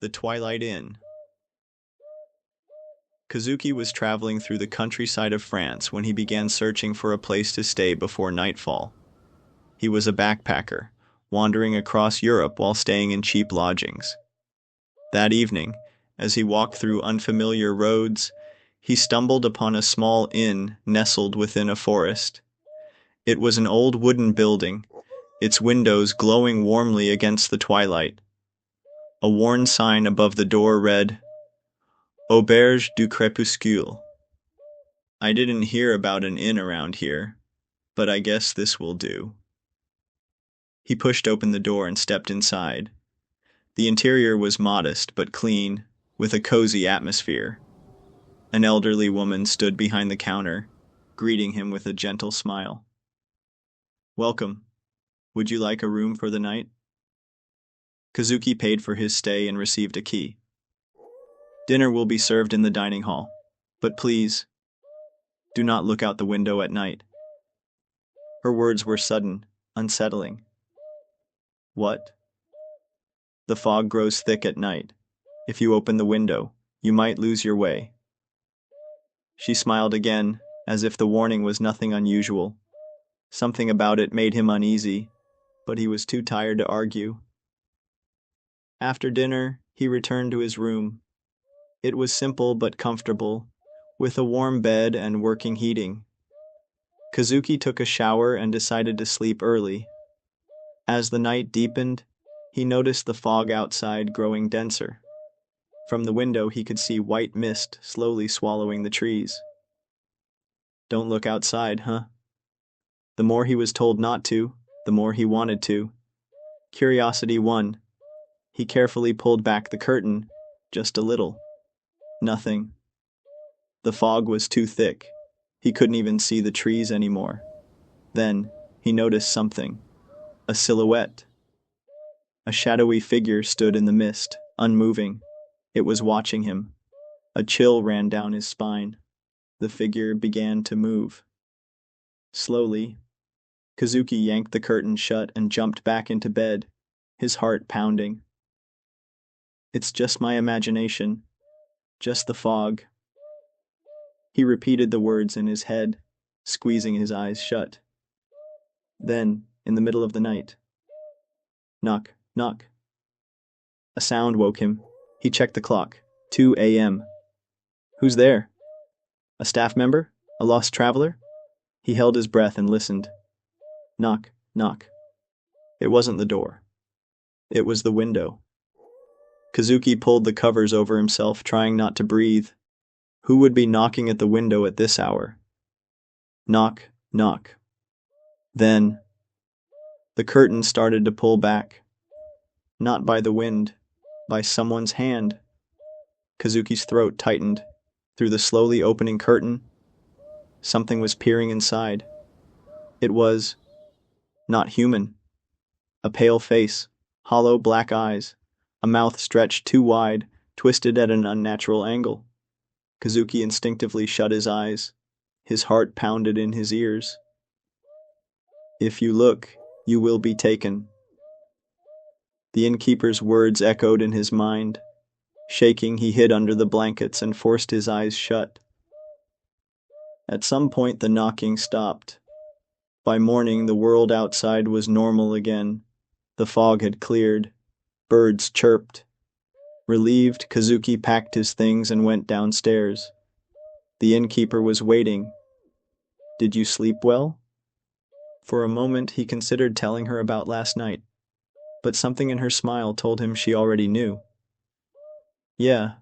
The Twilight Inn. Kazuki was traveling through the countryside of France when he began searching for a place to stay before nightfall. He was a backpacker, wandering across Europe while staying in cheap lodgings. That evening, as he walked through unfamiliar roads, he stumbled upon a small inn nestled within a forest. It was an old wooden building, its windows glowing warmly against the twilight. A worn sign above the door read, Auberge du Crépuscule. I didn't hear about an inn around here, but I guess this will do. He pushed open the door and stepped inside. The interior was modest but clean, with a cozy atmosphere. An elderly woman stood behind the counter, greeting him with a gentle smile. Welcome. Would you like a room for the night? Kazuki paid for his stay and received a key. Dinner will be served in the dining hall, but please, do not look out the window at night. Her words were sudden, unsettling. What? The fog grows thick at night. If you open the window, you might lose your way. She smiled again, as if the warning was nothing unusual. Something about it made him uneasy, but he was too tired to argue. After dinner, he returned to his room. It was simple but comfortable, with a warm bed and working heating. Kazuki took a shower and decided to sleep early. As the night deepened, he noticed the fog outside growing denser. From the window he could see white mist slowly swallowing the trees. Don't look outside, huh? The more he was told not to, the more he wanted to. Curiosity won. He carefully pulled back the curtain, just a little. Nothing. The fog was too thick. He couldn't even see the trees anymore. Then, he noticed something. A silhouette. A shadowy figure stood in the mist, unmoving. It was watching him. A chill ran down his spine. The figure began to move. Slowly, Kazuki yanked the curtain shut and jumped back into bed, his heart pounding. It's just my imagination. Just the fog. He repeated the words in his head, squeezing his eyes shut. Then, in the middle of the night, knock, knock. A sound woke him. He checked the clock. 2 a.m. Who's there? A staff member? A lost traveler? He held his breath and listened. Knock, knock. It wasn't the door. It was the window. Kazuki pulled the covers over himself, trying not to breathe. Who would be knocking at the window at this hour? Knock, knock. Then, the curtain started to pull back. Not by the wind, by someone's hand. Kazuki's throat tightened. Through the slowly opening curtain, something was peering inside. It was not human. A pale face, hollow black eyes, a mouth stretched too wide, twisted at an unnatural angle. Kazuki instinctively shut his eyes. His heart pounded in his ears. If you look, you will be taken. The innkeeper's words echoed in his mind. Shaking, he hid under the blankets and forced his eyes shut. At some point, the knocking stopped. By morning, the world outside was normal again. The fog had cleared. Birds chirped. Relieved, Kazuki packed his things and went downstairs. The innkeeper was waiting. Did you sleep well? For a moment, he considered telling her about last night, but something in her smile told him she already knew. Yeah,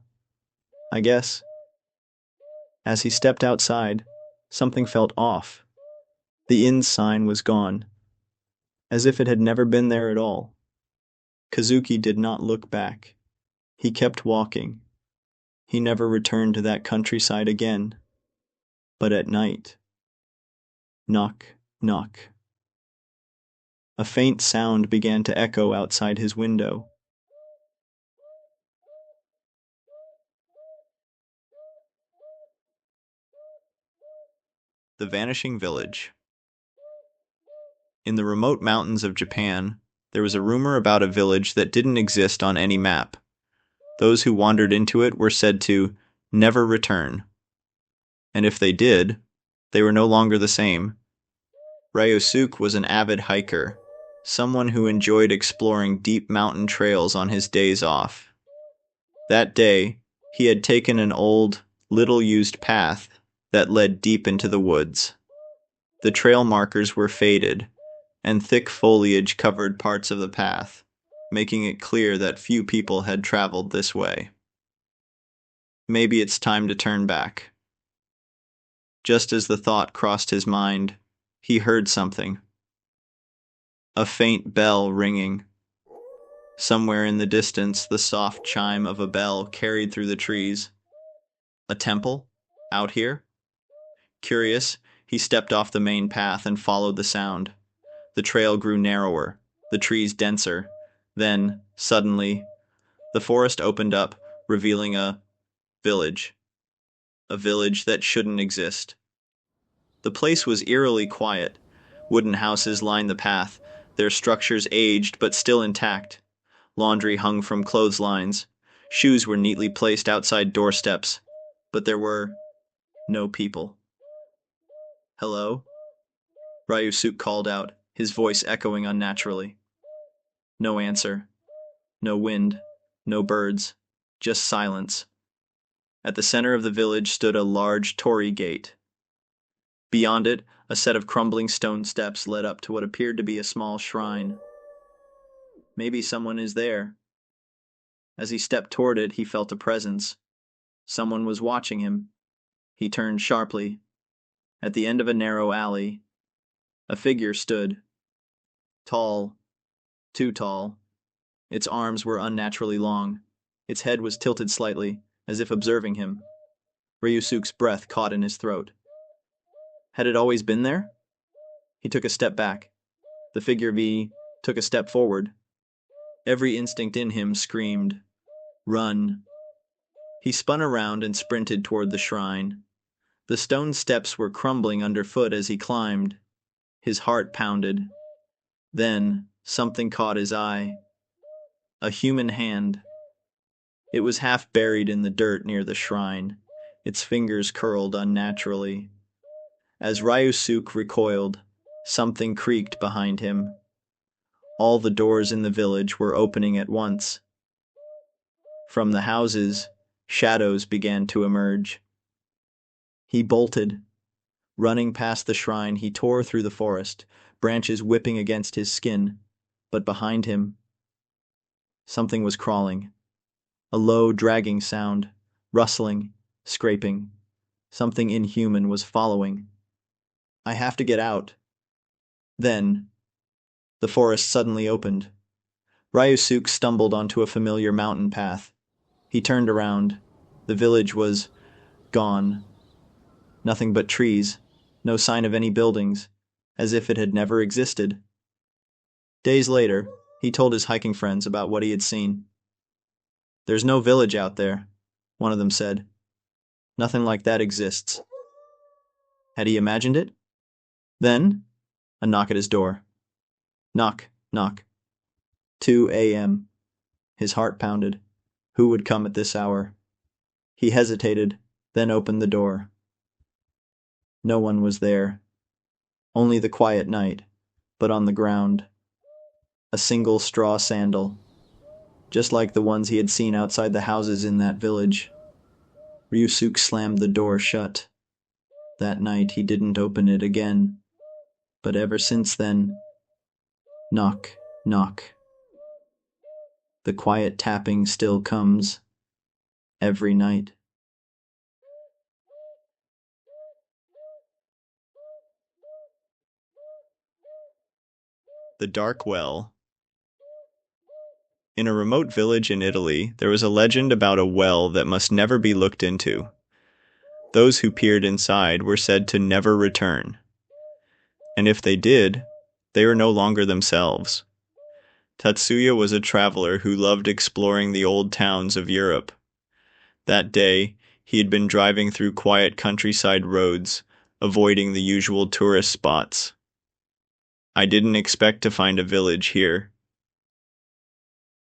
I guess. As he stepped outside, something felt off. The inn sign was gone, as if it had never been there at all. Kazuki did not look back. He kept walking. He never returned to that countryside again. But at night. Knock, knock. A faint sound began to echo outside his window. The Vanishing Village. In the remote mountains of Japan, there was a rumor about a village that didn't exist on any map. Those who wandered into it were said to never return. And if they did, they were no longer the same. Ryusuke was an avid hiker, someone who enjoyed exploring deep mountain trails on his days off. That day, he had taken an old, little-used path that led deep into the woods. The trail markers were faded, and thick foliage covered parts of the path, making it clear that few people had traveled this way. Maybe it's time to turn back. Just as the thought crossed his mind, he heard something. A faint bell ringing. Somewhere in the distance, the soft chime of a bell carried through the trees. A temple? Out here? Curious, he stepped off the main path and followed the sound. The trail grew narrower, the trees denser. Then, suddenly, the forest opened up, revealing a village. A village that shouldn't exist. The place was eerily quiet. Wooden houses lined the path, their structures aged but still intact. Laundry hung from clotheslines. Shoes were neatly placed outside doorsteps. But there were no people. "Hello?" Ryusuke called out, his voice echoing unnaturally. No answer. No wind. No birds. Just silence. At the center of the village stood a large torii gate. Beyond it, a set of crumbling stone steps led up to what appeared to be a small shrine. Maybe someone is there. As he stepped toward it, he felt a presence. Someone was watching him. He turned sharply. At the end of a narrow alley, a figure stood. Tall. Too tall. Its arms were unnaturally long. Its head was tilted slightly, as if observing him. Ryusuke's breath caught in his throat. Had it always been there? He took a step back. The figure took a step forward. Every instinct in him screamed, "Run." He spun around and sprinted toward the shrine. The stone steps were crumbling underfoot as he climbed. His heart pounded. Then something caught his eye. A human hand. It was half buried in the dirt near the shrine, its fingers curled unnaturally. As Ryusuke recoiled, something creaked behind him. All the doors in the village were opening at once. From the houses, shadows began to emerge. He bolted. Running past the shrine, he tore through the forest, branches whipping against his skin. But behind him, something was crawling. A low, dragging sound, rustling, scraping. Something inhuman was following. "I have to get out." Then, the forest suddenly opened. Ryusuke stumbled onto a familiar mountain path. He turned around. The village was gone. Nothing but trees, no sign of any buildings, as if it had never existed. Days later, he told his hiking friends about what he had seen. "There's no village out there," one of them said. "Nothing like that exists." Had he imagined it? Then, a knock at his door. Knock, knock. 2 a.m. His heart pounded. Who would come at this hour? He hesitated, then opened the door. No one was there. Only the quiet night, but on the ground. A single straw sandal, just like the ones he had seen outside the houses in that village. Ryusuke slammed the door shut. That night he didn't open it again. But ever since then, knock, knock. The quiet tapping still comes, every night. The Dark Well. In a remote village in Italy, there was a legend about a well that must never be looked into. Those who peered inside were said to never return. And if they did, they were no longer themselves. Tatsuya was a traveler who loved exploring the old towns of Europe. That day, he had been driving through quiet countryside roads, avoiding the usual tourist spots. "I didn't expect to find a village here."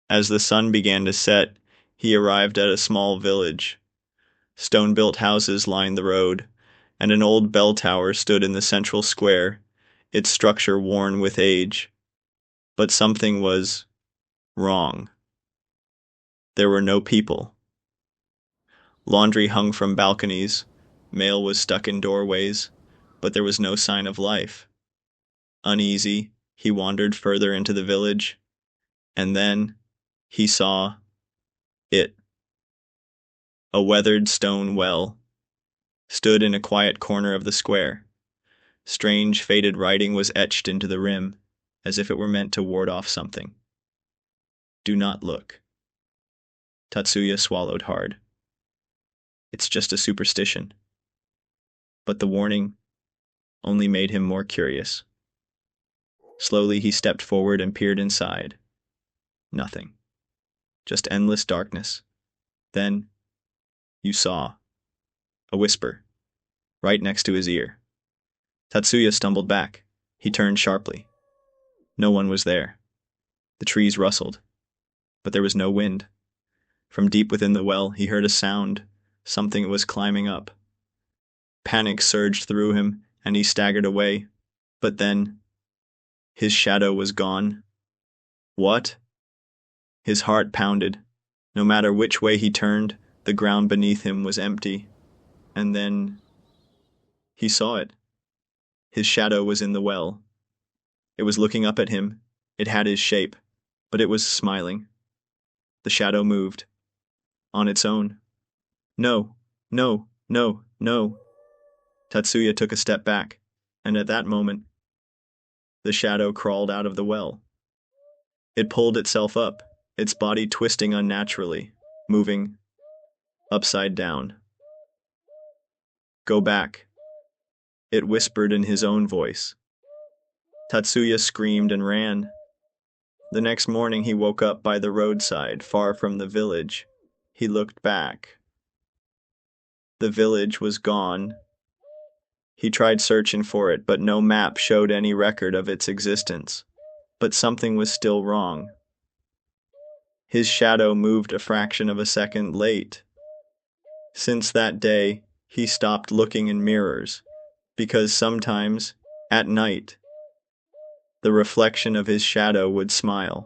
As the sun began to set, He arrived at a small village. Stone-built houses lined the road, and an old bell tower stood in the central square, its structure worn with age. But something was wrong. There were no people. Laundry hung from balconies, mail was stuck in doorways, but there was no sign of life. Uneasy, he wandered further into the village, and then he saw it. A weathered stone well stood in a quiet corner of the square. Strange faded writing was etched into the rim, as if it were meant to ward off something. Do not look. Tatsuya swallowed hard. It's just a superstition. But the warning only made him more curious. Slowly he stepped forward and peered inside. Nothing. Just endless darkness. Then you saw a whisper right next to his ear. Tatsuya stumbled back. He turned sharply. No one was there. The trees rustled, but there was no wind. From deep within the well, he heard a sound. Something was climbing up. Panic surged through him, and he staggered away. But then, his shadow was gone. What? His heart pounded. No matter which way he turned, the ground beneath him was empty. And then he saw it. His shadow was in the well. It was looking up at him. It had his shape, but it was smiling. The shadow moved. On its own. No, no, no, no. Tatsuya took a step back, and at that moment, the shadow crawled out of the well. It pulled itself up, its body twisting unnaturally, moving upside down. Go back, it whispered in his own voice. Tatsuya screamed and ran. The next morning he woke up by the roadside, far from the village. He looked back. The village was gone. He tried searching for it, but no map showed any record of its existence. But something was still wrong. His shadow moved a fraction of a second late. Since that day, he stopped looking in mirrors, because sometimes, at night, the reflection of his shadow would smile.